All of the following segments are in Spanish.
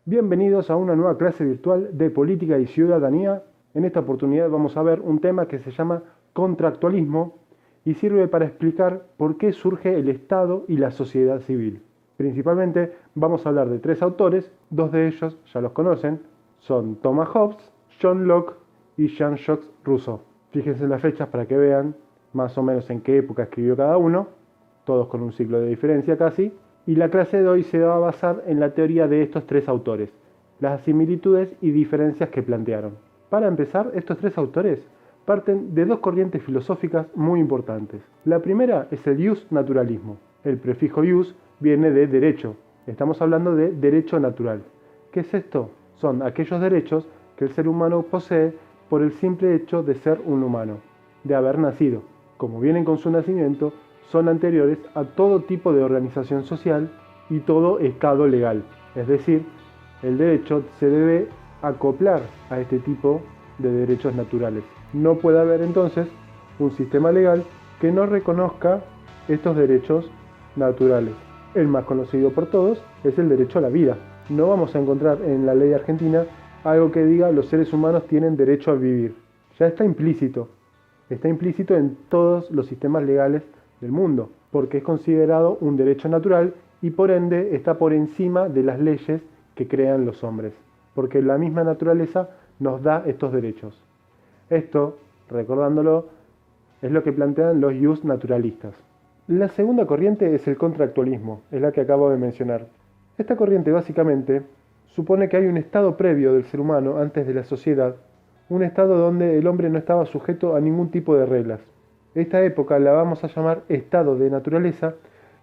Bienvenidos a una nueva clase virtual de política y ciudadanía. En esta oportunidad vamos a ver un tema que se llama contractualismo y sirve para explicar por qué surge el Estado y la sociedad civil. Principalmente vamos a hablar de tres autores, dos de ellos ya los conocen, son Thomas Hobbes, John Locke y Jean-Jacques Rousseau. Fíjense en las fechas para que vean más o menos en qué época escribió cada uno, todos con un siglo de diferencia casi. Y la clase de hoy se va a basar en la teoría de estos tres autores, las similitudes y diferencias que plantearon. Para empezar, estos tres autores parten de dos corrientes filosóficas muy importantes. La primera es el jus-naturalismo. El prefijo jus viene de derecho. Estamos hablando de derecho natural. ¿Qué es esto? Son aquellos derechos que el ser humano posee por el simple hecho de ser un humano, de haber nacido. Como vienen con su nacimiento, son anteriores a todo tipo de organización social y todo estado legal. Es decir, el derecho se debe acoplar a este tipo de derechos naturales. No puede haber entonces un sistema legal que no reconozca estos derechos naturales. El más conocido por todos es el derecho a la vida. No vamos a encontrar en la ley argentina algo que diga los seres humanos tienen derecho a vivir. Ya está implícito en todos los sistemas legales del mundo, porque es considerado un derecho natural y por ende está por encima de las leyes que crean los hombres, porque la misma naturaleza nos da estos derechos. Esto, recordándolo, es lo que plantean los jus naturalistas. La segunda corriente es el contractualismo, es la que acabo de mencionar. Esta corriente básicamente supone que hay un estado previo del ser humano antes de la sociedad, un estado donde el hombre no estaba sujeto a ningún tipo de reglas. Esta época la vamos a llamar estado de naturaleza,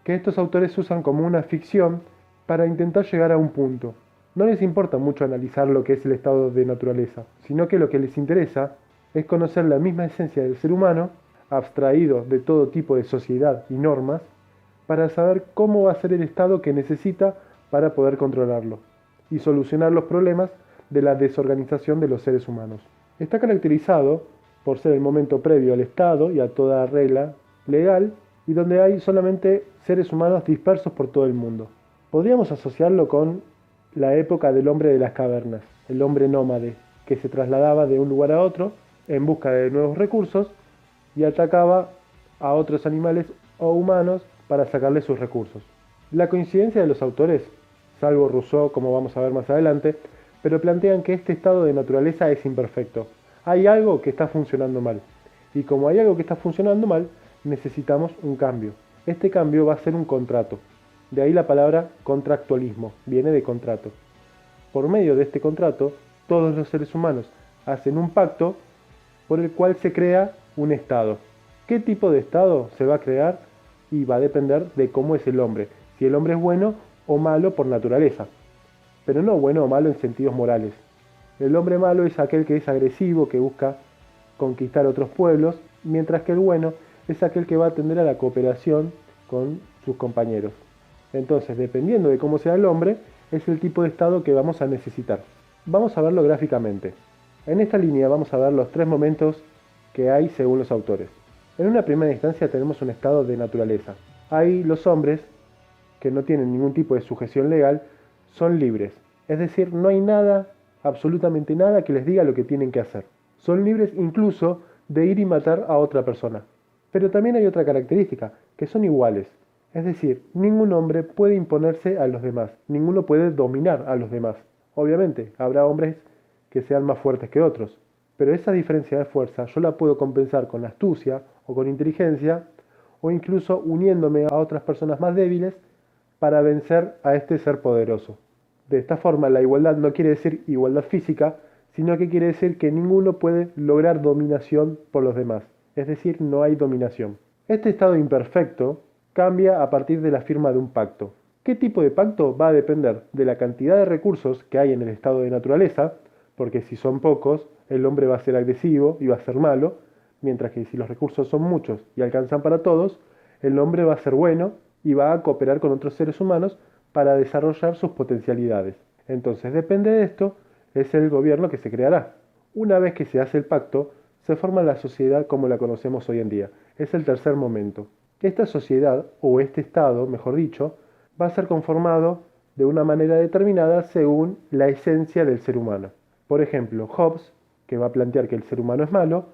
que estos autores usan como una ficción para intentar llegar a un punto. No les importa mucho analizar lo que es el estado de naturaleza, sino que lo que les interesa es conocer la misma esencia del ser humano, abstraído de todo tipo de sociedad y normas, para saber cómo va a ser el estado que necesita para poder controlarlo y solucionar los problemas de la desorganización de los seres humanos. Está caracterizado por ser el momento previo al Estado y a toda regla legal, y donde hay solamente seres humanos dispersos por todo el mundo. Podríamos asociarlo con la época del hombre de las cavernas, el hombre nómade, que se trasladaba de un lugar a otro en busca de nuevos recursos y atacaba a otros animales o humanos para sacarle sus recursos. La coincidencia de los autores, salvo Rousseau, como vamos a ver más adelante, pero plantean que este estado de naturaleza es imperfecto. Hay algo que está funcionando mal. Y como hay algo que está funcionando mal, necesitamos un cambio. Este cambio va a ser un contrato. De ahí la palabra contractualismo, viene de contrato. Por medio de este contrato, todos los seres humanos hacen un pacto por el cual se crea un estado. ¿Qué tipo de estado se va a crear? Y va a depender de cómo es el hombre. Si el hombre es bueno o malo por naturaleza. Pero no bueno o malo en sentidos morales. El hombre malo es aquel que es agresivo, que busca conquistar otros pueblos, mientras que el bueno es aquel que va a atender a la cooperación con sus compañeros. Entonces, dependiendo de cómo sea el hombre, es el tipo de estado que vamos a necesitar. Vamos a verlo gráficamente. En esta línea vamos a ver los tres momentos que hay según los autores. En una primera instancia tenemos un estado de naturaleza. Ahí los hombres, que no tienen ningún tipo de sujeción legal, son libres. Es decir, no hay nada, absolutamente nada, que les diga lo que tienen que hacer. Son libres incluso de ir y matar a otra persona. Pero también hay otra característica, que son iguales. Es decir, ningún hombre puede imponerse a los demás, ninguno puede dominar a los demás. Obviamente, habrá hombres que sean más fuertes que otros, pero esa diferencia de fuerza yo la puedo compensar con astucia o con inteligencia, o incluso uniéndome a otras personas más débiles para vencer a este ser poderoso. De esta forma, la igualdad no quiere decir igualdad física, sino que quiere decir que ninguno puede lograr dominación por los demás. Es decir, no hay dominación. Este estado imperfecto cambia a partir de la firma de un pacto. ¿Qué tipo de pacto? Va a depender de la cantidad de recursos que hay en el estado de naturaleza, porque si son pocos, el hombre va a ser agresivo y va a ser malo, mientras que si los recursos son muchos y alcanzan para todos, el hombre va a ser bueno y va a cooperar con otros seres humanos para desarrollar sus potencialidades. Entonces, depende de esto, es el gobierno que se creará. Una vez que se hace el pacto, se forma la sociedad como la conocemos hoy en día. Es el tercer momento. Esta sociedad, o este estado, mejor dicho, va a ser conformado de una manera determinada según la esencia del ser humano. Por ejemplo, Hobbes, que va a plantear que el ser humano es malo,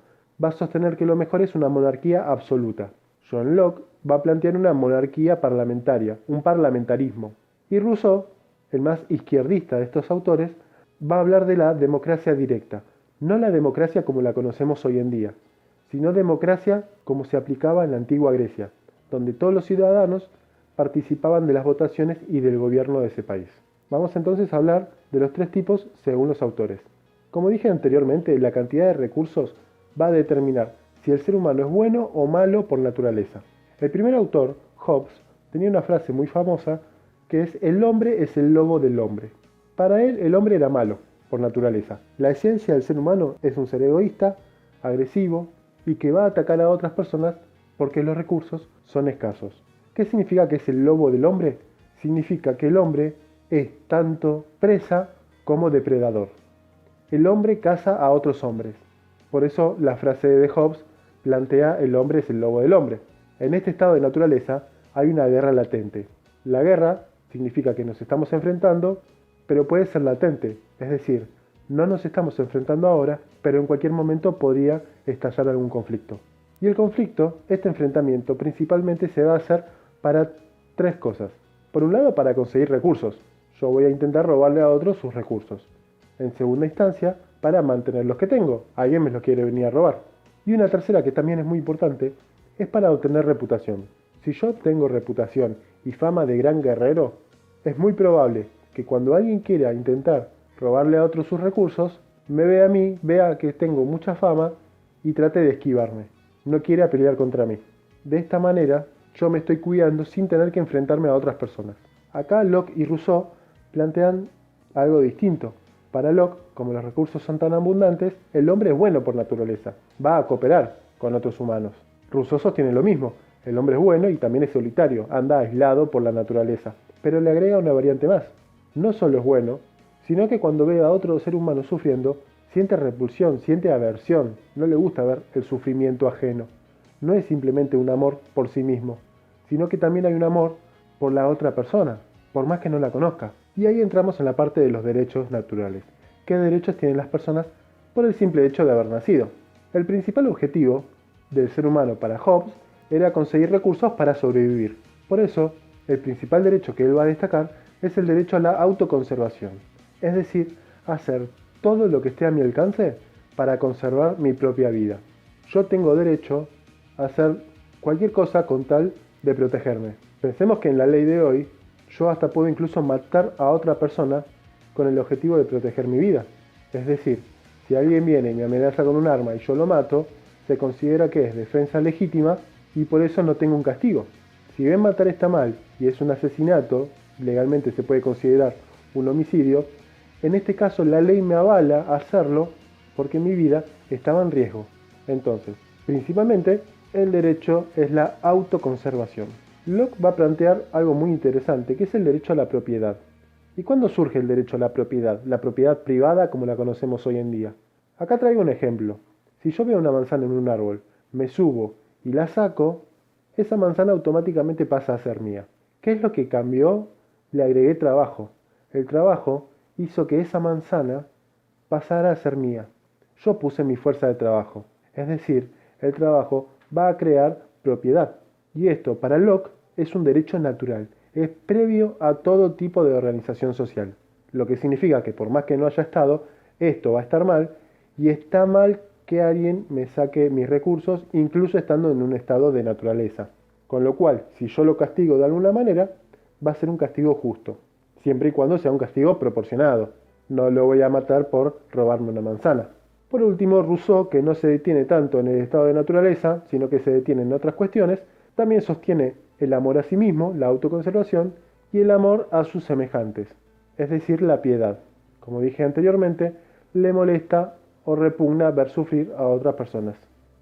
va a sostener que lo mejor es una monarquía absoluta. John Locke va a plantear una monarquía parlamentaria, un parlamentarismo. Y Rousseau, el más izquierdista de estos autores, va a hablar de la democracia directa, no la democracia como la conocemos hoy en día, sino democracia como se aplicaba en la antigua Grecia, donde todos los ciudadanos participaban de las votaciones y del gobierno de ese país. Vamos entonces a hablar de los tres tipos según los autores. Como dije anteriormente, la cantidad de recursos va a determinar si el ser humano es bueno o malo por naturaleza. El primer autor, Hobbes, tenía una frase muy famosa que es: el hombre es el lobo del hombre. Para él, el hombre era malo por naturaleza. La esencia del ser humano es un ser egoísta, agresivo y que va a atacar a otras personas porque los recursos son escasos. ¿Qué significa que es el lobo del hombre? Significa que el hombre es tanto presa como depredador. El hombre caza a otros hombres. Por eso la frase de Hobbes plantea: el hombre es el lobo del hombre. En este estado de naturaleza hay una guerra latente. La guerra significa que nos estamos enfrentando, pero puede ser latente, es decir, no nos estamos enfrentando ahora, pero en cualquier momento podría estallar algún conflicto. Y el conflicto, este enfrentamiento, principalmente se va a hacer para tres cosas. Por un lado, para conseguir recursos. Yo voy a intentar robarle a otros sus recursos. En segunda instancia, para mantener los que tengo. Alguien me los quiere venir a robar. Y una tercera, que también es muy importante, es para obtener reputación. Si yo tengo reputación y fama de gran guerrero, es muy probable que cuando alguien quiera intentar robarle a otros sus recursos, me vea a mí, vea que tengo mucha fama y trate de esquivarme. No quiera pelear contra mí. De esta manera, yo me estoy cuidando sin tener que enfrentarme a otras personas. Acá Locke y Rousseau plantean algo distinto. Para Locke, como los recursos son tan abundantes, el hombre es bueno por naturaleza, va a cooperar con otros humanos. Rousseau sostiene lo mismo, el hombre es bueno y también es solitario, anda aislado por la naturaleza, pero le agrega una variante más. No solo es bueno, sino que cuando ve a otro ser humano sufriendo, siente repulsión, siente aversión, no le gusta ver el sufrimiento ajeno. No es simplemente un amor por sí mismo, sino que también hay un amor por la otra persona, por más que no la conozca. Y ahí entramos en la parte de los derechos naturales. ¿Qué derechos tienen las personas por el simple hecho de haber nacido? El principal objetivo del ser humano para Hobbes era conseguir recursos para sobrevivir. Por eso, el principal derecho que él va a destacar es el derecho a la autoconservación. Es decir, hacer todo lo que esté a mi alcance para conservar mi propia vida. Yo tengo derecho a hacer cualquier cosa con tal de protegerme. Pensemos que en la ley de hoy, yo hasta puedo incluso matar a otra persona con el objetivo de proteger mi vida. Es decir, si alguien viene y me amenaza con un arma y yo lo mato, se considera que es defensa legítima y por eso no tengo un castigo. Si bien matar está mal y es un asesinato, legalmente se puede considerar un homicidio, en este caso la ley me avala a hacerlo porque mi vida estaba en riesgo. Entonces, principalmente, el derecho es la autoconservación. Locke va a plantear algo muy interesante, que es el derecho a la propiedad. ¿Y cuándo surge el derecho a la propiedad? La propiedad privada como la conocemos hoy en día. Acá traigo un ejemplo. Si yo veo una manzana en un árbol, me subo y la saco, esa manzana automáticamente pasa a ser mía. ¿Qué es lo que cambió? Le agregué trabajo. El trabajo hizo que esa manzana pasara a ser mía. Yo puse mi fuerza de trabajo. Es decir, el trabajo va a crear propiedad. Y esto, para Locke, es un derecho natural. Es previo a todo tipo de organización social. Lo que significa que por más que no haya estado, esto va a estar mal y está mal que alguien me saque mis recursos, incluso estando en un estado de naturaleza. Con lo cual, si yo lo castigo de alguna manera, va a ser un castigo justo, siempre y cuando sea un castigo proporcionado. No lo voy a matar por robarme una manzana. Por último, Rousseau, que no se detiene tanto en el estado de naturaleza, sino que se detiene en otras cuestiones, también sostiene el amor a sí mismo, la autoconservación, y el amor a sus semejantes, es decir, la piedad. Como dije anteriormente, le molesta o repugna ver sufrir a otras personas.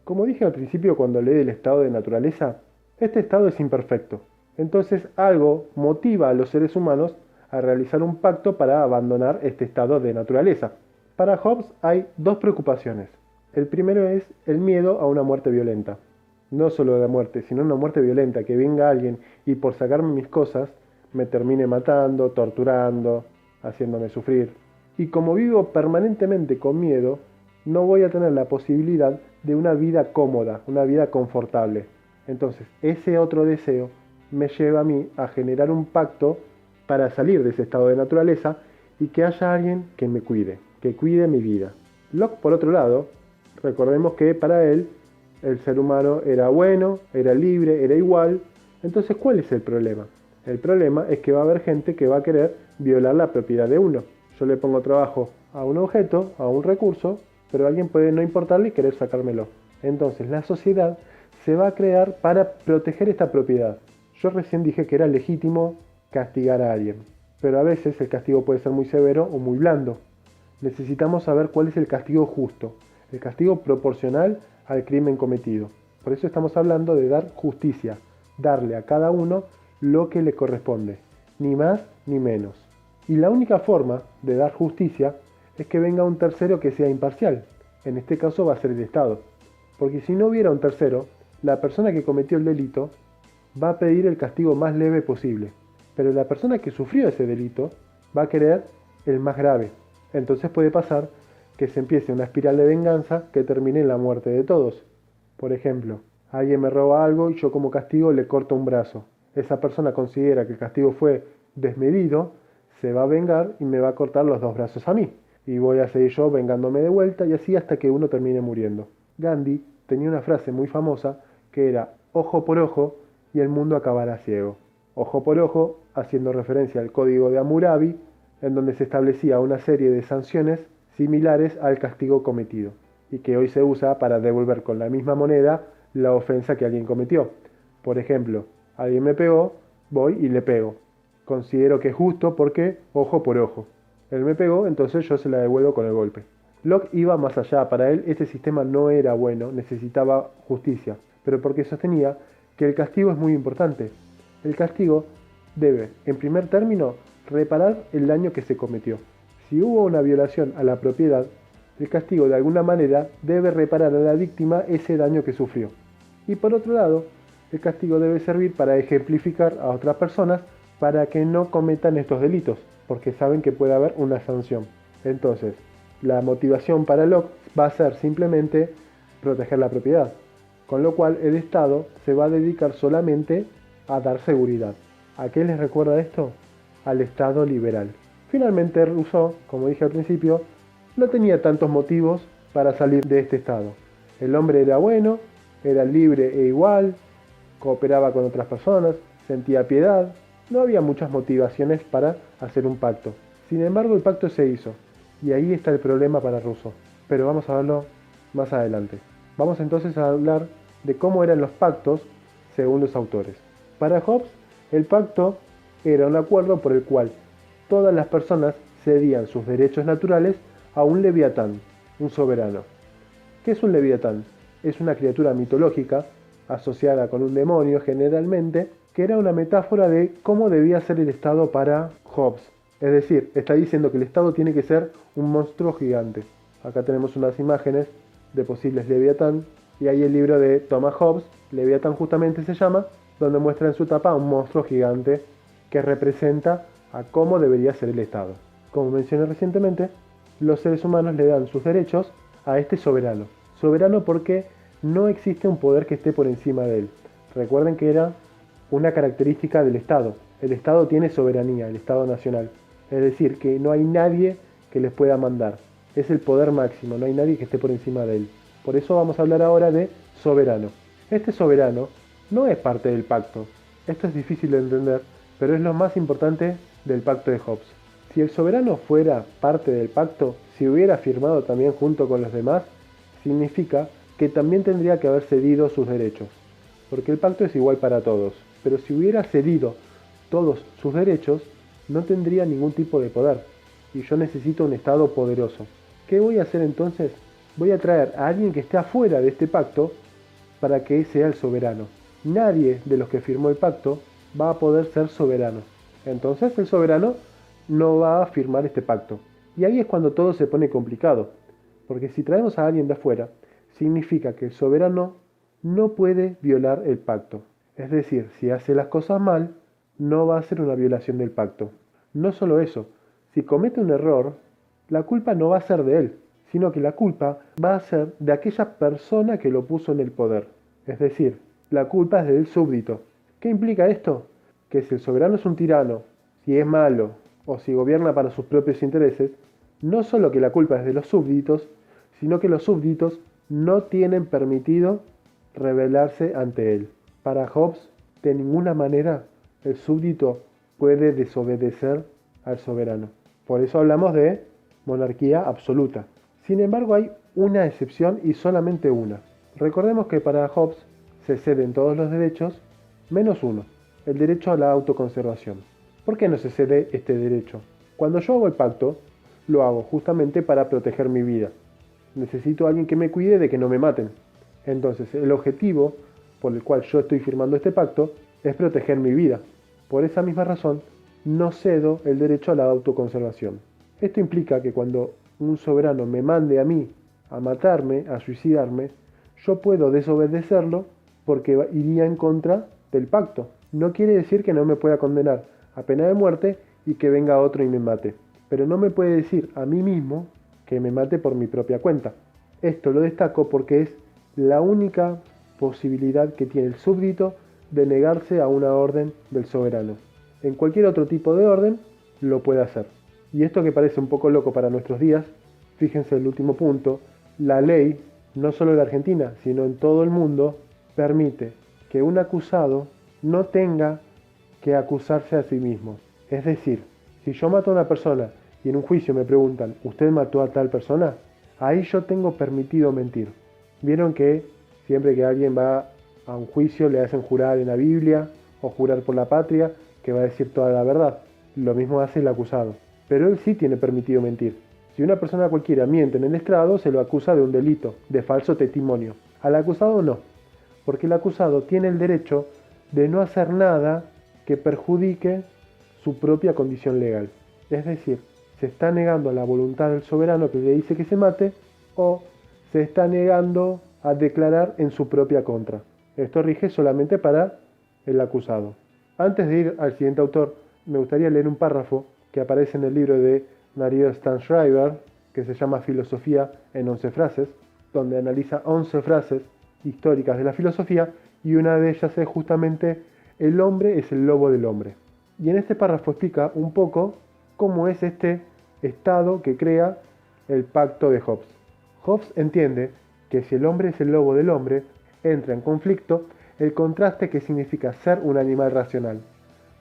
Como dije al principio cuando leí el estado de naturaleza, este estado es imperfecto. Entonces algo motiva a los seres humanos a realizar un pacto para abandonar este estado de naturaleza. Para Hobbes hay dos preocupaciones. El primero es el miedo a una muerte violenta. No solo la muerte, sino una muerte violenta, que venga alguien y por sacarme mis cosas me termine matando, torturando, haciéndome sufrir. Y como vivo permanentemente con miedo, no voy a tener la posibilidad de una vida cómoda, una vida confortable. Entonces, ese otro deseo me lleva a mí a generar un pacto para salir de ese estado de naturaleza y que haya alguien que me cuide, que cuide mi vida. Locke, por otro lado, recordemos que para él el ser humano era bueno, era libre, era igual. Entonces, ¿cuál es el problema? El problema es que va a haber gente que va a querer violar la propiedad de uno. Yo le pongo trabajo a un objeto, a un recurso, pero alguien puede no importarle y querer sacármelo. Entonces, la sociedad se va a crear para proteger esta propiedad. Yo recién dije que era legítimo castigar a alguien, pero a veces el castigo puede ser muy severo o muy blando. Necesitamos saber cuál es el castigo justo, el castigo proporcional al crimen cometido. Por eso estamos hablando de dar justicia, darle a cada uno lo que le corresponde, ni más ni menos. Y la única forma de dar justicia es que venga un tercero que sea imparcial. En este caso va a ser el Estado. Porque si no hubiera un tercero, la persona que cometió el delito va a pedir el castigo más leve posible. Pero la persona que sufrió ese delito va a querer el más grave. Entonces puede pasar que se empiece una espiral de venganza que termine en la muerte de todos. Por ejemplo, alguien me roba algo y yo como castigo le corto un brazo. Esa persona considera que el castigo fue desmedido, se va a vengar y me va a cortar los dos brazos a mí. Y voy a seguir yo vengándome de vuelta y así hasta que uno termine muriendo. Gandhi tenía una frase muy famosa que era ojo por ojo y el mundo acabará ciego. Ojo por ojo, haciendo referencia al código de Hammurabi, en donde se establecía una serie de sanciones similares al castigo cometido, y que hoy se usa para devolver con la misma moneda la ofensa que alguien cometió. Por ejemplo, alguien me pegó, voy y le pego. Considero que es justo porque ojo por ojo. Él me pegó, entonces yo se la devuelvo con el golpe. Locke iba más allá, para él este sistema no era bueno, necesitaba justicia, pero porque sostenía que el castigo es muy importante. El castigo debe, en primer término, reparar el daño que se cometió. Si hubo una violación a la propiedad, el castigo de alguna manera debe reparar a la víctima ese daño que sufrió. Y por otro lado, el castigo debe servir para ejemplificar a otras personas para que no cometan estos delitos, porque saben que puede haber una sanción. Entonces, la motivación para Locke va a ser simplemente proteger la propiedad, con lo cual el Estado se va a dedicar solamente a dar seguridad. ¿A qué les recuerda esto? Al Estado liberal. Finalmente Rousseau, como dije al principio, no tenía tantos motivos para salir de este estado. El hombre era bueno, era libre e igual, cooperaba con otras personas, sentía piedad, no había muchas motivaciones para hacer un pacto. Sin embargo, el pacto se hizo, y ahí está el problema para Rousseau. Pero vamos a verlo más adelante. Vamos entonces a hablar de cómo eran los pactos según los autores. Para Hobbes, el pacto era un acuerdo por el cual todas las personas cedían sus derechos naturales a un leviatán, un soberano. ¿Qué es un leviatán? Es una criatura mitológica asociada con un demonio generalmente, que era una metáfora de cómo debía ser el Estado para Hobbes. Es decir, está diciendo que el Estado tiene que ser un monstruo gigante. Acá tenemos unas imágenes de posibles leviatán y hay el libro de Thomas Hobbes, Leviatán justamente se llama, donde muestra en su tapa un monstruo gigante que representa a cómo debería ser el Estado. Como mencioné recientemente, los seres humanos le dan sus derechos a este soberano. Soberano porque no existe un poder que esté por encima de él. Recuerden que era una característica del Estado. El Estado tiene soberanía, el Estado nacional. Es decir, que no hay nadie que les pueda mandar. Es el poder máximo, no hay nadie que esté por encima de él. Por eso vamos a hablar ahora de soberano. Este soberano no es parte del pacto. Esto es difícil de entender, pero es lo más importante del pacto de Hobbes. Si el soberano fuera parte del pacto, si hubiera firmado también junto con los demás, significa que también tendría que haber cedido sus derechos, porque el pacto es igual para todos. Pero si hubiera cedido todos sus derechos, no tendría ningún tipo de poder, y yo necesito un Estado poderoso. ¿Qué voy a hacer entonces? Voy a traer a alguien que esté afuera de este pacto para que sea el soberano. Nadie de los que firmó el pacto va a poder ser soberano. Entonces el soberano no va a firmar este pacto. Y ahí es cuando todo se pone complicado, porque si traemos a alguien de afuera, significa que el soberano no puede violar el pacto. Es decir, si hace las cosas mal, no va a ser una violación del pacto. No solo eso, si comete un error, la culpa no va a ser de él, sino que la culpa va a ser de aquella persona que lo puso en el poder. Es decir, la culpa es del súbdito. ¿Qué implica esto? Que si el soberano es un tirano, si es malo o si gobierna para sus propios intereses, no solo que la culpa es de los súbditos, sino que los súbditos no tienen permitido rebelarse ante él. Para Hobbes, de ninguna manera el súbdito puede desobedecer al soberano. Por eso hablamos de monarquía absoluta. Sin embargo, hay una excepción y solamente una. Recordemos que para Hobbes se ceden todos los derechos menos uno, el derecho a la autoconservación. ¿Por qué no se cede este derecho? Cuando yo hago el pacto, lo hago justamente para proteger mi vida. Necesito a alguien que me cuide de que no me maten. Entonces, el objetivo por el cual yo estoy firmando este pacto es proteger mi vida. Por esa misma razón, no cedo el derecho a la autoconservación. Esto implica que cuando un soberano me mande a mí a matarme, a suicidarme, yo puedo desobedecerlo porque iría en contra del pacto. No quiere decir que no me pueda condenar a pena de muerte y que venga otro y me mate. Pero no me puede decir a mí mismo que me mate por mi propia cuenta. Esto lo destaco porque es la única posibilidad que tiene el súbdito de negarse a una orden del soberano. En cualquier otro tipo de orden lo puede hacer. Y esto que parece un poco loco para nuestros días, fíjense el último punto, la ley, no solo en la Argentina, sino en todo el mundo, permite que un acusado no tenga que acusarse a sí mismo. Es decir, si yo mato a una persona y en un juicio me preguntan, ¿usted mató a tal persona? Ahí yo tengo permitido mentir. Vieron que siempre que alguien va a un juicio le hacen jurar en la Biblia o jurar por la patria que va a decir toda la verdad. Lo mismo hace el acusado. Pero él sí tiene permitido mentir. Si una persona cualquiera miente en el estrado, se lo acusa de un delito, de falso testimonio. Al acusado no, porque el acusado tiene el derecho de no hacer nada que perjudique su propia condición legal. Es decir, se está negando a la voluntad del soberano que le dice que se mate o se está negando a declarar en su propia contra. Esto rige solamente para el acusado. Antes de ir al siguiente autor, me gustaría leer un párrafo que aparece en el libro de Mario Stanschreiber, que se llama Filosofía en 11 frases, donde analiza 11 frases históricas de la filosofía y una de ellas es justamente el hombre es el lobo del hombre. Y en este párrafo explica un poco cómo es este estado que crea el pacto de Hobbes. Hobbes entiende que si el hombre es el lobo del hombre, entra en conflicto el contraste que significa ser un animal racional.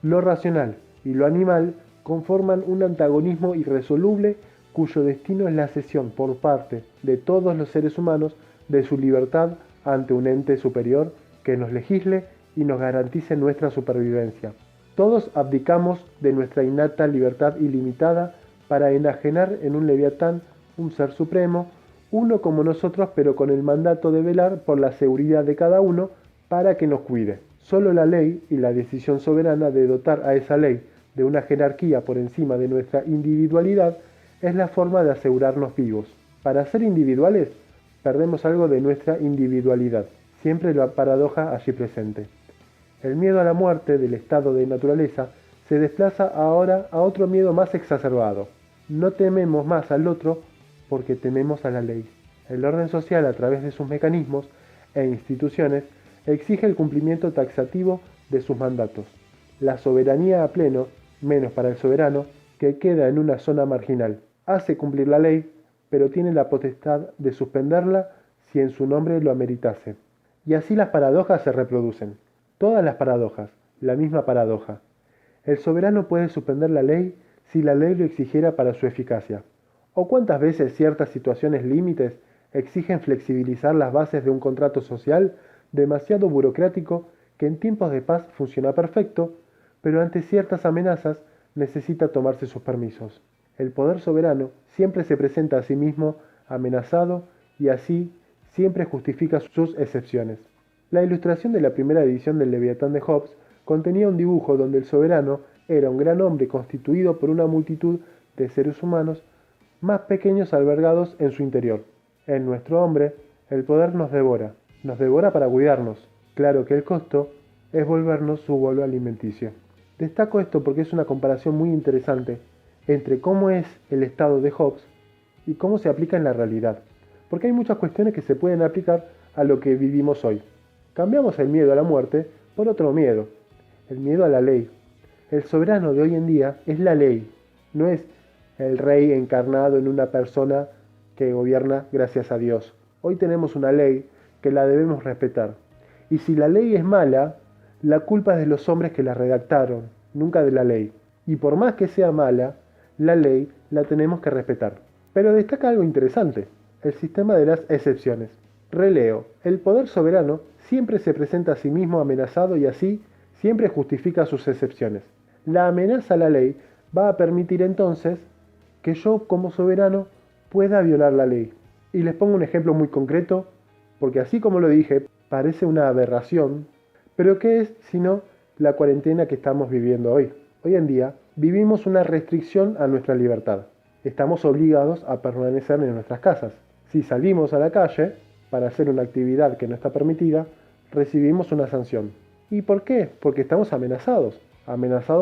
Lo racional y lo animal conforman un antagonismo irresoluble cuyo destino es la cesión por parte de todos los seres humanos de su libertad ante un ente superior que nos legisle y nos garantice nuestra supervivencia. Todos abdicamos de nuestra innata libertad ilimitada para enajenar en un leviatán un ser supremo, uno como nosotros pero con el mandato de velar por la seguridad de cada uno para que nos cuide. Solo la ley y la decisión soberana de dotar a esa ley de una jerarquía por encima de nuestra individualidad es la forma de asegurarnos vivos. Para ser individuales, perdemos algo de nuestra individualidad, siempre la paradoja allí presente. El miedo a la muerte del estado de naturaleza se desplaza ahora a otro miedo más exacerbado. No tememos más al otro porque tememos a la ley. El orden social, a través de sus mecanismos e instituciones, exige el cumplimiento taxativo de sus mandatos. La soberanía a pleno, menos para el soberano, que queda en una zona marginal. Hace cumplir la ley, pero tiene la potestad de suspenderla si en su nombre lo ameritase. Y así las paradojas se reproducen. Todas las paradojas, la misma paradoja. El soberano puede suspender la ley si la ley lo exigiera para su eficacia. ¿O cuántas veces ciertas situaciones límites exigen flexibilizar las bases de un contrato social demasiado burocrático que en tiempos de paz funciona perfecto, pero ante ciertas amenazas necesita tomarse sus permisos? El poder soberano siempre se presenta a sí mismo amenazado y así siempre justifica sus excepciones. La ilustración de la primera edición del Leviatán de Hobbes contenía un dibujo donde el soberano era un gran hombre constituido por una multitud de seres humanos más pequeños albergados en su interior. En nuestro hombre, el poder nos devora para cuidarnos. Claro que el costo es volvernos su bolo alimenticio. Destaco esto porque es una comparación muy interesante entre cómo es el estado de Hobbes y cómo se aplica en la realidad. Porque hay muchas cuestiones que se pueden aplicar a lo que vivimos hoy. Cambiamos el miedo a la muerte por otro miedo, el miedo a la ley. El soberano de hoy en día es la ley, no es el rey encarnado en una persona que gobierna gracias a Dios. Hoy tenemos una ley que la debemos respetar. Y si la ley es mala, la culpa es de los hombres que la redactaron, nunca de la ley. Y por más que sea mala, la ley la tenemos que respetar. Pero destaca algo interesante, el sistema de las excepciones. Releo, el poder soberano siempre se presenta a sí mismo amenazado y así siempre justifica sus excepciones. La amenaza a la ley va a permitir entonces que yo como soberano pueda violar la ley. Y les pongo un ejemplo muy concreto, porque así como lo dije, parece una aberración, pero ¿qué es sino la cuarentena que estamos viviendo hoy? Hoy en día vivimos una restricción a nuestra libertad. Estamos obligados a permanecer en nuestras casas. Si salimos a la calle para hacer una actividad que no está permitida, recibimos una sanción. ¿Y por qué? Porque estamos amenazados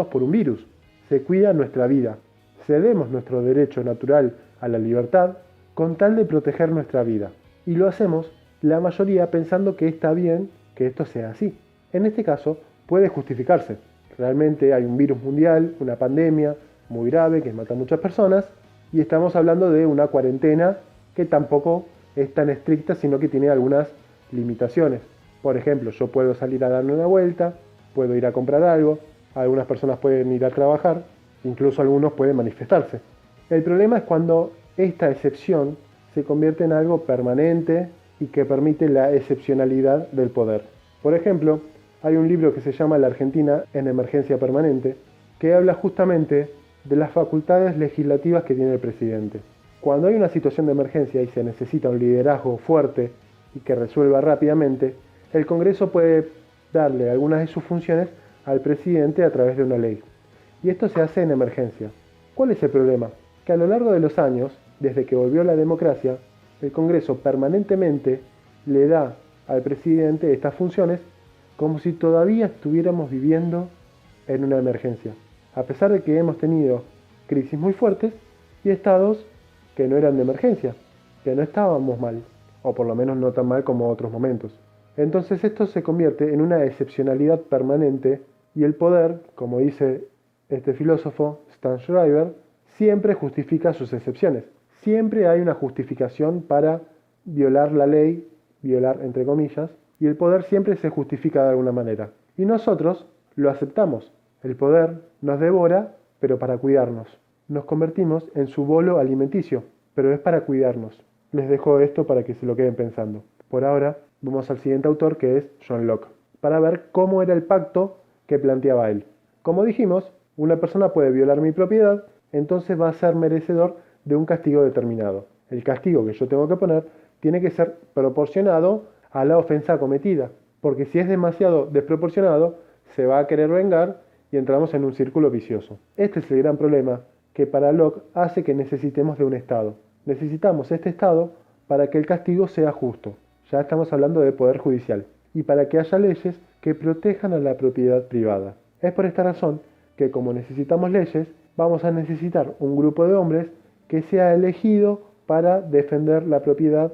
por un virus. Se cuida nuestra vida. Cedemos nuestro derecho natural a la libertad con tal de proteger nuestra vida. Y lo hacemos la mayoría pensando que está bien que esto sea así. En este caso puede justificarse. Realmente hay un virus mundial, una pandemia muy grave que mata a muchas personas y estamos hablando de una cuarentena que tampoco es tan estricta, sino que tiene algunas limitaciones. Por ejemplo, yo puedo salir a darme una vuelta, puedo ir a comprar algo, algunas personas pueden ir a trabajar, incluso algunos pueden manifestarse. El problema es cuando esta excepción se convierte en algo permanente y que permite la excepcionalidad del poder. Por ejemplo, hay un libro que se llama La Argentina en emergencia permanente, que habla justamente de las facultades legislativas que tiene el presidente. Cuando hay una situación de emergencia y se necesita un liderazgo fuerte y que resuelva rápidamente, el Congreso puede darle algunas de sus funciones al presidente a través de una ley. Y esto se hace en emergencia. ¿Cuál es el problema? Que a lo largo de los años, desde que volvió la democracia, el Congreso permanentemente le da al presidente estas funciones como si todavía estuviéramos viviendo en una emergencia. A pesar de que hemos tenido crisis muy fuertes y estados que no eran de emergencia, que no estábamos mal, o por lo menos no tan mal como otros momentos. Entonces esto se convierte en una excepcionalidad permanente y el poder, como dice este filósofo Stan Schreiber, siempre justifica sus excepciones. Siempre hay una justificación para violar la ley, violar entre comillas, y el poder siempre se justifica de alguna manera. Y nosotros lo aceptamos. El poder nos devora, pero para cuidarnos. Nos convertimos en su bolo alimenticio, pero es para cuidarnos. Les dejo esto para que se lo queden pensando. Por ahora, vamos al siguiente autor, que es John Locke, para ver cómo era el pacto que planteaba él. Como dijimos, una persona puede violar mi propiedad, entonces va a ser merecedor de un castigo determinado. El castigo que yo tengo que poner tiene que ser proporcionado a la ofensa cometida, porque si es demasiado desproporcionado, se va a querer vengar y entramos en un círculo vicioso. Este es el gran problema que para Locke hace que necesitemos de un Estado. Necesitamos este Estado para que el castigo sea justo. Ya estamos hablando de poder judicial. Y para que haya leyes que protejan a la propiedad privada. Es por esta razón que como necesitamos leyes, vamos a necesitar un grupo de hombres que sea elegido para defender la propiedad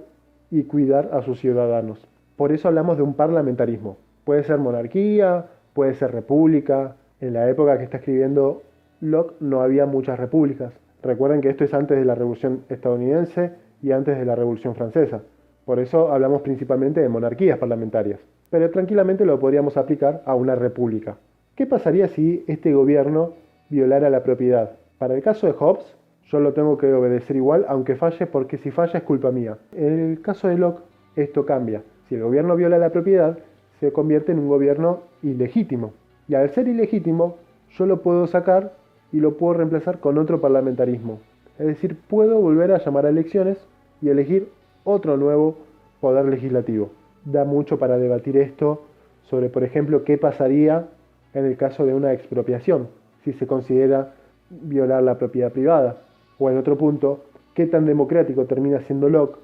y cuidar a sus ciudadanos. Por eso hablamos de un parlamentarismo. Puede ser monarquía, puede ser república. En la época que está escribiendo Locke no había muchas repúblicas. Recuerden que esto es antes de la Revolución estadounidense y antes de la Revolución francesa. Por eso hablamos principalmente de monarquías parlamentarias. Pero tranquilamente lo podríamos aplicar a una república. ¿Qué pasaría si este gobierno violara la propiedad? Para el caso de Hobbes, yo lo tengo que obedecer igual, aunque falle, porque si falla es culpa mía. En el caso de Locke, esto cambia. Si el gobierno viola la propiedad, se convierte en un gobierno ilegítimo. Y al ser ilegítimo, yo lo puedo sacar y lo puedo reemplazar con otro parlamentarismo. Es decir, puedo volver a llamar a elecciones y elegir otro nuevo poder legislativo. Da mucho para debatir esto sobre, por ejemplo, qué pasaría en el caso de una expropiación, si se considera violar la propiedad privada. O en otro punto, qué tan democrático termina siendo Locke,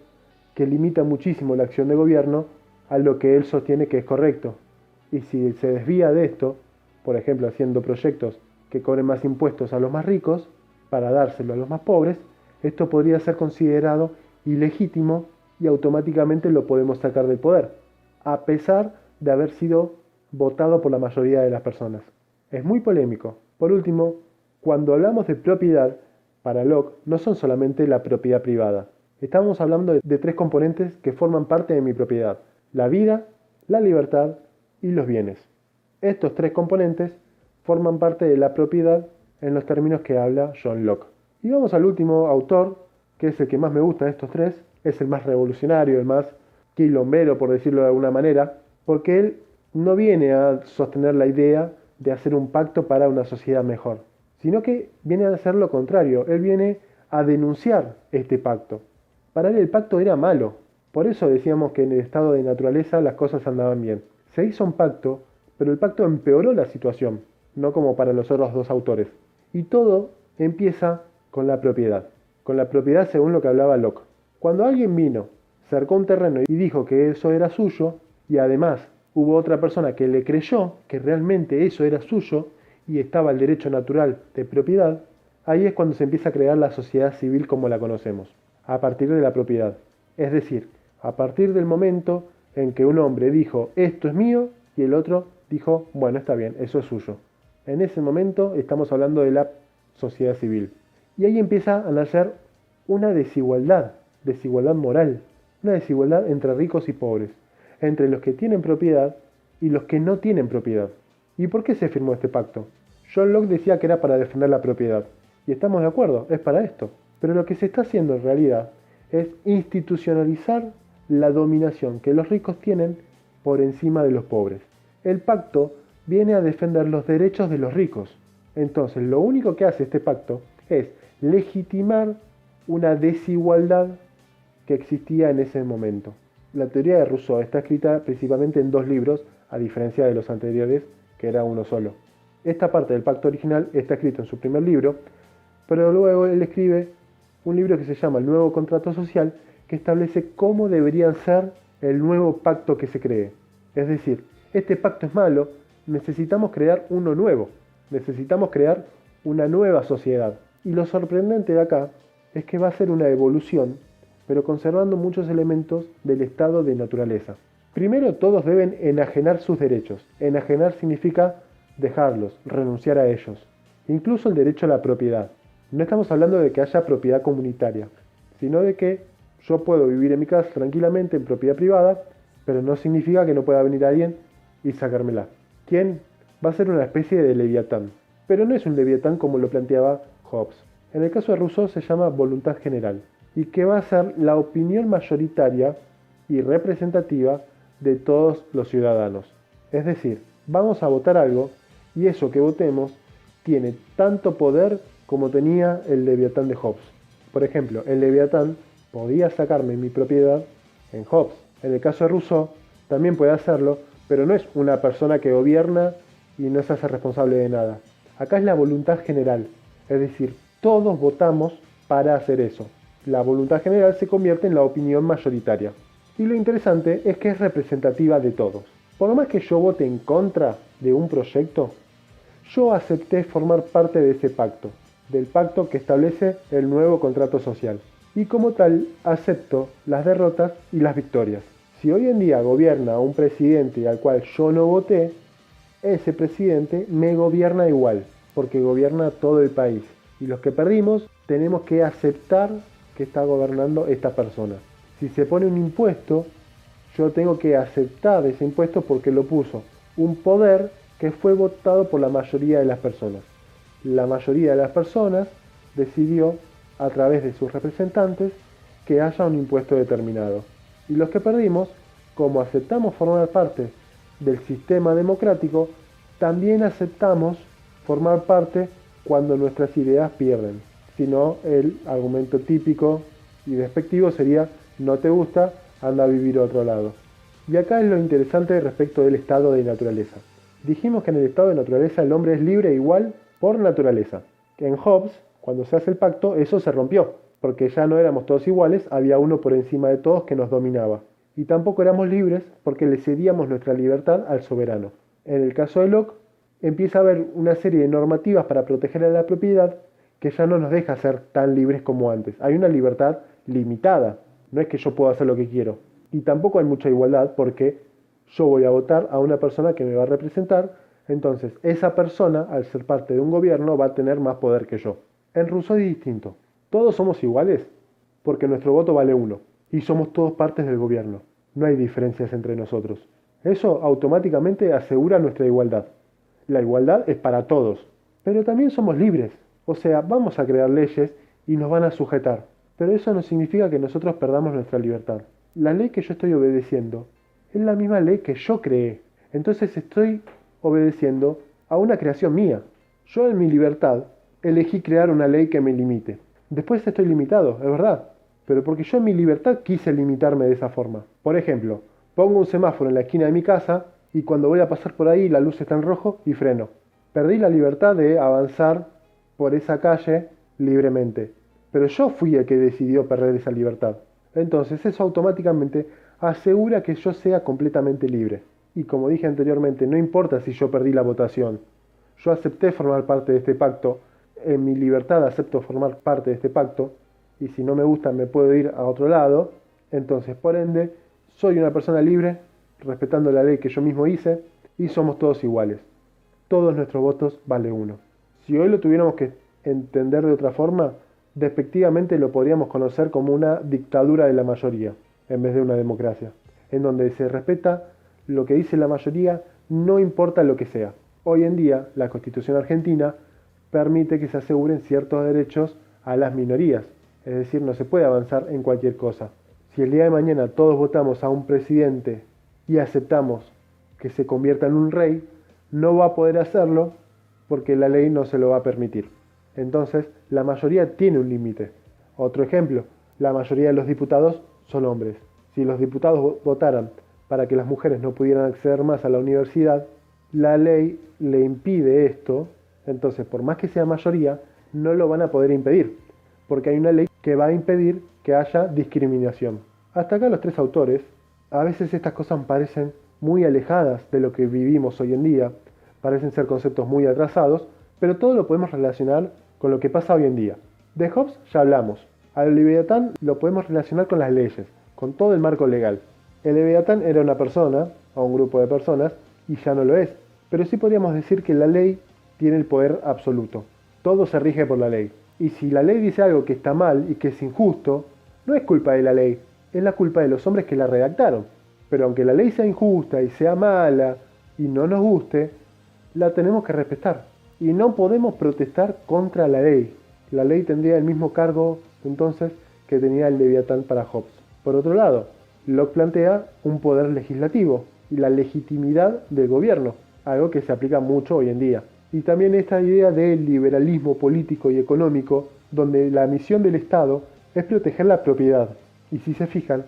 que limita muchísimo la acción de gobierno a lo que él sostiene que es correcto. Y si se desvía de esto, por ejemplo haciendo proyectos que cobren más impuestos a los más ricos para dárselo a los más pobres, esto podría ser considerado ilegítimo y automáticamente lo podemos sacar del poder, a pesar de haber sido votado por la mayoría de las personas. Es muy polémico. Por último, cuando hablamos de propiedad, para Locke no son solamente la propiedad privada. Estamos hablando de tres componentes que forman parte de mi propiedad: la vida, la libertad y los bienes. Estos tres componentes forman parte de la propiedad en los términos que habla John Locke. Y vamos al último autor, que es el que más me gusta de estos tres, es el más revolucionario, el más quilombero, por decirlo de alguna manera, porque él no viene a sostener la idea de hacer un pacto para una sociedad mejor, sino que viene a hacer lo contrario. Él viene a denunciar este pacto. Para él el pacto era malo. Por eso decíamos que en el estado de naturaleza las cosas andaban bien. Se hizo un pacto, pero el pacto empeoró la situación, no como para los otros dos autores. Y todo empieza con la propiedad. Con la propiedad según lo que hablaba Locke. Cuando alguien vino, cercó un terreno y dijo que eso era suyo, y además hubo otra persona que le creyó que realmente eso era suyo y estaba el derecho natural de propiedad, ahí es cuando se empieza a crear la sociedad civil como la conocemos, a partir de la propiedad. Es decir, a partir del momento en que un hombre dijo esto es mío y el otro dijo bueno, está bien, eso es suyo. En ese momento estamos hablando de la sociedad civil. Y ahí empieza a nacer una desigualdad moral, una desigualdad entre ricos y pobres, entre los que tienen propiedad y los que no tienen propiedad. ¿Y por qué se firmó este pacto? John Locke decía que era para defender la propiedad. Y estamos de acuerdo, es para esto. Pero lo que se está haciendo en realidad es institucionalizar la dominación que los ricos tienen por encima de los pobres. El pacto viene a defender los derechos de los ricos. Entonces, lo único que hace este pacto es legitimar una desigualdad que existía en ese momento. La teoría de Rousseau está escrita principalmente en 2 libros, a diferencia de los anteriores, que era uno solo. Esta parte del pacto original está escrito en su primer libro, pero luego él escribe un libro que se llama El Nuevo Contrato Social, que establece cómo debería ser el nuevo pacto que se cree. Es decir, este pacto es malo, necesitamos crear uno nuevo, necesitamos crear una nueva sociedad. Y lo sorprendente de acá es que va a ser una evolución, pero conservando muchos elementos del estado de naturaleza. Primero, todos deben enajenar sus derechos. Enajenar significa dejarlos, renunciar a ellos. Incluso el derecho a la propiedad. No estamos hablando de que haya propiedad comunitaria, sino de que yo puedo vivir en mi casa tranquilamente en propiedad privada, pero no significa que no pueda venir alguien y sacármela. ¿Quién? Va a ser una especie de leviatán. Pero no es un leviatán como lo planteaba Hobbes. En el caso de Rousseau se llama voluntad general, y que va a ser la opinión mayoritaria y representativa de todos los ciudadanos. Es decir, vamos a votar algo y eso que votemos tiene tanto poder como tenía el leviatán de Hobbes. Por ejemplo, el leviatán podía sacarme mi propiedad en Hobbes. En el caso de Rousseau también puede hacerlo, pero no es una persona que gobierna y no se hace responsable de nada. Acá es la voluntad general, es decir, todos votamos para hacer eso. La voluntad general se convierte en la opinión mayoritaria. Y lo interesante es que es representativa de todos. Por más que yo vote en contra de un proyecto, yo acepté formar parte de ese pacto, del pacto que establece el nuevo contrato social. Y como tal, acepto las derrotas y las victorias. Si hoy en día gobierna un presidente al cual yo no voté, ese presidente me gobierna igual, porque gobierna todo el país. Y los que perdimos tenemos que aceptar que está gobernando esta persona. Si se pone un impuesto, yo tengo que aceptar ese impuesto porque lo puso un poder que fue votado por la mayoría de las personas. La mayoría de las personas decidió, a través de sus representantes, que haya un impuesto determinado. Y los que perdimos, como aceptamos formar parte del sistema democrático, también aceptamos formar parte cuando nuestras ideas pierden. Si no, el argumento típico y despectivo sería: no te gusta, anda a vivir a otro lado. Y acá es lo interesante respecto del estado de naturaleza. Dijimos que en el estado de naturaleza el hombre es libre e igual por naturaleza. Que en Hobbes, cuando se hace el pacto, eso se rompió, porque ya no éramos todos iguales, había uno por encima de todos que nos dominaba. Y tampoco éramos libres porque le cedíamos nuestra libertad al soberano. En el caso de Locke, empieza a haber una serie de normativas para proteger a la propiedad que ya no nos deja ser tan libres como antes. Hay una libertad limitada, no es que yo pueda hacer lo que quiero. Y tampoco hay mucha igualdad porque yo voy a votar a una persona que me va a representar, entonces esa persona, al ser parte de un gobierno, va a tener más poder que yo. En Rousseau es distinto. Todos somos iguales porque nuestro voto vale uno y somos todos partes del gobierno. No hay diferencias entre nosotros. Eso automáticamente asegura nuestra igualdad. La igualdad es para todos, pero también somos libres. O sea, vamos a crear leyes y nos van a sujetar. Pero eso no significa que nosotros perdamos nuestra libertad. La ley que yo estoy obedeciendo es la misma ley que yo creé. Entonces estoy obedeciendo a una creación mía. Yo en mi libertad elegí crear una ley que me limite. Después estoy limitado, es verdad, pero porque yo en mi libertad quise limitarme de esa forma. Por ejemplo, pongo un semáforo en la esquina de mi casa y cuando voy a pasar por ahí la luz está en rojo y freno. Perdí la libertad de avanzar por esa calle libremente, pero yo fui el que decidió perder esa libertad. Entonces eso automáticamente asegura que yo sea completamente libre. Y como dije anteriormente, no importa si yo perdí la votación. Yo acepté formar parte de este pacto, en mi libertad acepto formar parte de este pacto, y si no me gusta me puedo ir a otro lado. Entonces, por ende, soy una persona libre, respetando la ley que yo mismo hice, y somos todos iguales. Todos nuestros votos vale uno. Si hoy lo tuviéramos que entender de otra forma, despectivamente lo podríamos conocer como una dictadura de la mayoría, en vez de una democracia, en donde se respeta lo que dice la mayoría, no importa lo que sea. Hoy en día, la Constitución argentina permite que se aseguren ciertos derechos a las minorías, es decir, no se puede avanzar en cualquier cosa. Si el día de mañana todos votamos a un presidente y aceptamos que se convierta en un rey, no va a poder hacerlo porque la ley no se lo va a permitir. Entonces, la mayoría tiene un límite. Otro ejemplo, la mayoría de los diputados son hombres. Si los diputados votaran para que las mujeres no pudieran acceder más a la universidad, la ley le impide esto, entonces por más que sea mayoría, no lo van a poder impedir, porque hay una ley que va a impedir que haya discriminación. Hasta acá los tres autores, a veces estas cosas parecen muy alejadas de lo que vivimos hoy en día, parecen ser conceptos muy atrasados, pero todo lo podemos relacionar con lo que pasa hoy en día. De Hobbes ya hablamos, al Leviatán lo podemos relacionar con las leyes, con todo el marco legal. El Leviatán era una persona, o un grupo de personas, y ya no lo es, pero sí podríamos decir que la ley tiene el poder absoluto. Todo se rige por la ley. Y si la ley dice algo que está mal y que es injusto, no es culpa de la ley, es la culpa de los hombres que la redactaron. Pero aunque la ley sea injusta y sea mala y no nos guste, la tenemos que respetar. Y no podemos protestar contra la ley. La ley tendría el mismo cargo entonces que tenía el Leviatán para Hobbes. Por otro lado, Locke plantea un poder legislativo y la legitimidad del gobierno, algo que se aplica mucho hoy en día. Y también esta idea del liberalismo político y económico, donde la misión del Estado es proteger la propiedad. Y si se fijan,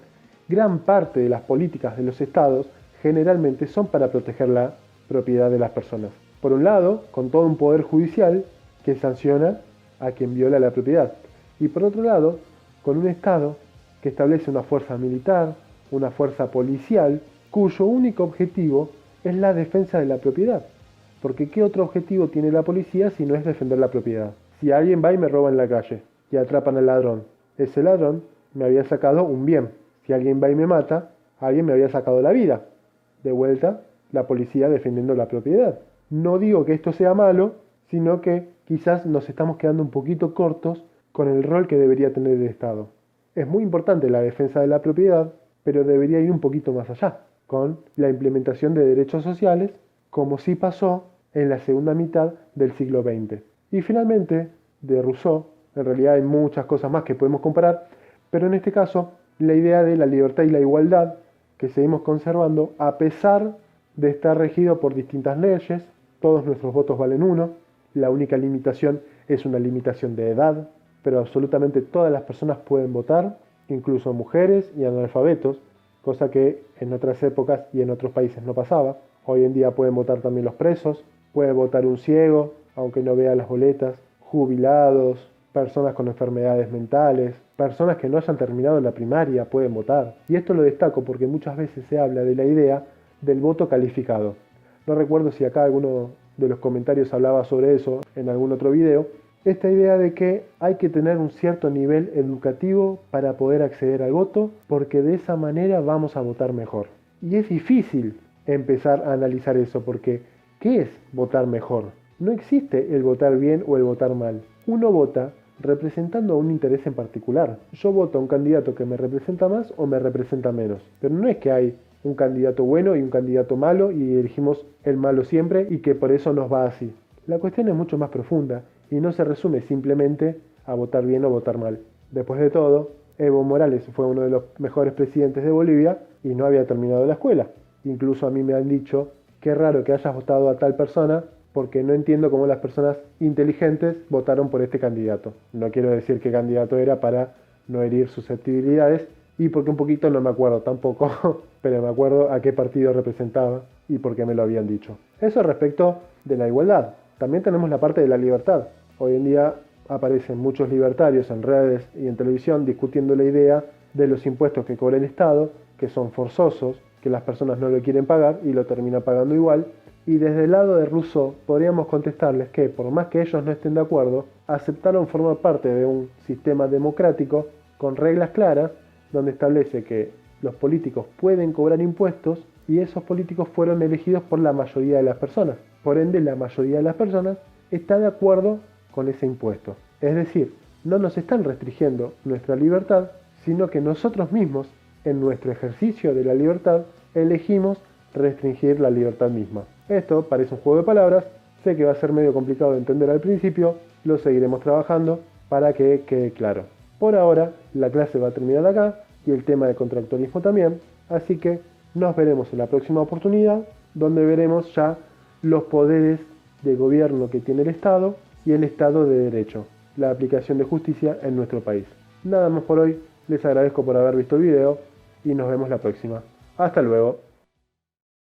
gran parte de las políticas de los estados generalmente son para proteger la propiedad de las personas. Por un lado, con todo un poder judicial que sanciona a quien viola la propiedad. Y por otro lado, con un Estado que establece una fuerza militar, una fuerza policial, cuyo único objetivo es la defensa de la propiedad. Porque ¿qué otro objetivo tiene la policía si no es defender la propiedad? Si alguien va y me roba en la calle y atrapan al ladrón, ese ladrón me había sacado un bien. Si alguien va y me mata, alguien me había sacado la vida. De vuelta, la policía defendiendo la propiedad. No digo que esto sea malo, sino que quizás nos estamos quedando un poquito cortos con el rol que debería tener el Estado. Es muy importante la defensa de la propiedad, pero debería ir un poquito más allá, con la implementación de derechos sociales, como sí pasó en la segunda mitad del siglo XX. Y finalmente, de Rousseau, en realidad hay muchas cosas más que podemos comparar, pero en este caso, la idea de la libertad y la igualdad que seguimos conservando a pesar de estar regido por distintas leyes, todos nuestros votos valen uno, la única limitación es una limitación de edad, pero absolutamente todas las personas pueden votar, incluso mujeres y analfabetos, cosa que en otras épocas y en otros países no pasaba. Hoy en día pueden votar también los presos, puede votar un ciego, aunque no vea las boletas, jubilados, personas con enfermedades mentales, personas que no hayan terminado la primaria pueden votar. Y esto lo destaco porque muchas veces se habla de la idea del voto calificado. No recuerdo si acá alguno de los comentarios hablaba sobre eso en algún otro video, esta idea de que hay que tener un cierto nivel educativo para poder acceder al voto, porque de esa manera vamos a votar mejor. Y es difícil empezar a analizar eso, porque ¿qué es votar mejor? No existe el votar bien o el votar mal. Uno vota representando un interés en particular. Yo voto a un candidato que me representa más o me representa menos. Pero no es que hay un candidato bueno y un candidato malo y elegimos el malo siempre y que por eso nos va así. La cuestión es mucho más profunda y no se resume simplemente a votar bien o votar mal. Después de todo, Evo Morales fue uno de los mejores presidentes de Bolivia y no había terminado la escuela. Incluso a mí me han dicho, qué raro que hayas votado a tal persona porque no entiendo cómo las personas inteligentes votaron por este candidato. No quiero decir qué candidato era para no herir susceptibilidades y porque un poquito no me acuerdo tampoco, pero me acuerdo a qué partido representaba y por qué me lo habían dicho. Eso respecto de la igualdad. También tenemos la parte de la libertad. Hoy en día aparecen muchos libertarios en redes y en televisión discutiendo la idea de los impuestos que cobra el Estado, que son forzosos, que las personas no lo quieren pagar y lo terminan pagando igual. Y desde el lado de Rousseau podríamos contestarles que, por más que ellos no estén de acuerdo, aceptaron formar parte de un sistema democrático con reglas claras, donde establece que los políticos pueden cobrar impuestos y esos políticos fueron elegidos por la mayoría de las personas. Por ende, la mayoría de las personas está de acuerdo con ese impuesto. Es decir, no nos están restringiendo nuestra libertad, sino que nosotros mismos, en nuestro ejercicio de la libertad, elegimos restringir la libertad misma. Esto parece un juego de palabras, sé que va a ser medio complicado de entender al principio, lo seguiremos trabajando para que quede claro. Por ahora, la clase va a terminar acá y el tema de contractualismo también, así que nos veremos en la próxima oportunidad, donde veremos ya los poderes de gobierno que tiene el Estado y el Estado de Derecho, la aplicación de justicia en nuestro país. Nada más por hoy, les agradezco por haber visto el video y nos vemos la próxima. Hasta luego.